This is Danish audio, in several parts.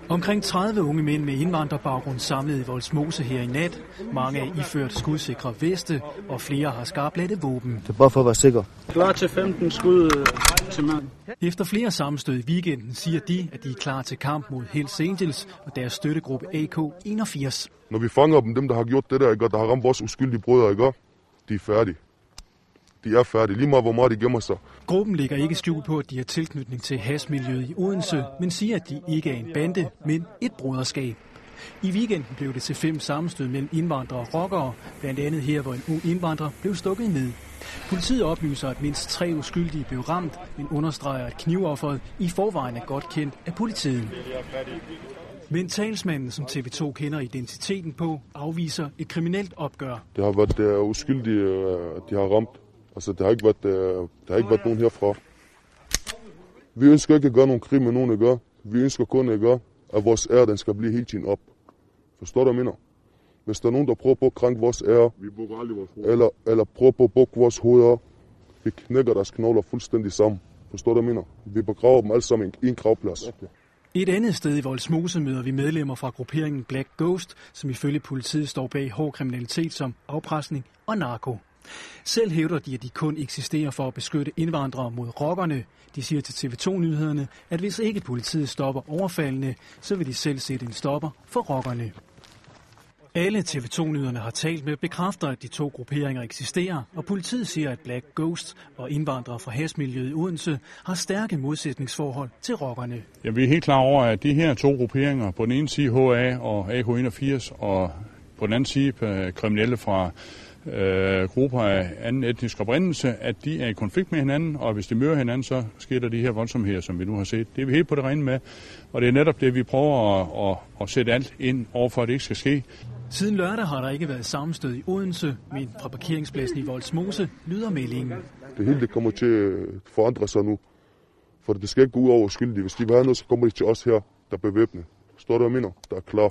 Omkring 30 unge mænd med indvandrerbaggrund samlet i Vollsmose her i nat. Mange er iført skudsikre veste, og flere har skarplatte våben. Det er bare for at være sikker. Klar til 15 skud til mand. Efter flere sammenstød i weekenden siger de, at de er klar til kamp mod Hells Angels og deres støttegruppe AK81. Når vi fanger dem der har gjort det der, ikke, der har ramt vores uskyldige brødre, ikke, de er færdige. De er færdige, lige meget hvor meget de gemmer sig. Gruppen lægger ikke skjul på, at de har tilknytning til hashmiljøet i Odense, men siger, at de ikke er en bande, men et broderskab. I weekenden blev det til 5 sammenstød mellem indvandrere og rockere, blandt andet her, hvor en ung indvandrer blev stukket ned. Politiet oplyser, at mindst 3 uskyldige blev ramt, men understreger, at knivofferet i forvejen er godt kendt af politiet. Men talsmanden, som TV2 kender identiteten på, afviser et kriminelt opgør. Det har været uskyldige, de har ramt. Altså, der har ikke været nogen herfra. Vi ønsker ikke at gøre nogen krig med nogen, der gør. Vi ønsker kun at gøre, at vores ære, den skal blive hele tiden op. Forstår du, hvad jeg mener? Hvis der er nogen, der prøver på at krænke vores ære, eller prøver på at bukke vores hoveder, vi knækker deres knogler fuldstændig sammen. Forstår du, hvad jeg mener? Vi begraver dem alle sammen i en gravplads. Okay. Et andet sted i Vollsmose møder vi medlemmer fra grupperingen Black Ghost, som ifølge politiet står bag hård kriminalitet som afpresning og narko. Selv hævder de, at de kun eksisterer for at beskytte indvandrere mod rockerne. De siger til TV2-nyhederne, at hvis ikke politiet stopper overfaldene, så vil de selv sætte en stopper for rockerne. Alle TV2-nyhederne har talt med bekræfter, at de 2 grupperinger eksisterer, og politiet siger, at Black Ghost og indvandrere fra hashmiljøet i Odense har stærke modsætningsforhold til rockerne. Ja, vi er helt klar over, at de her 2 grupperinger, på den ene side HA og AK81, og på den anden side kriminelle fra grupper af anden etnisk oprindelse, at de er i konflikt med hinanden, og hvis de møder hinanden, så sker der de her voldsomheder, som vi nu har set. Det er vi helt på det rene med, og det er netop det, vi prøver at sætte alt ind overfor, at det ikke skal ske. Siden lørdag har der ikke været sammenstød i Odense, men fra parkeringspladsen i Vollsmose lyder meldingen. Det hele det kommer til at forandre sig nu, for det skal ikke gå ud over skyldige. Hvis de vil have noget, så kommer de til os her, der er bevæbnet. Står der og mener, der er klar.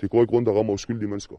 Det går ikke rundt og rammer uskyldige mennesker.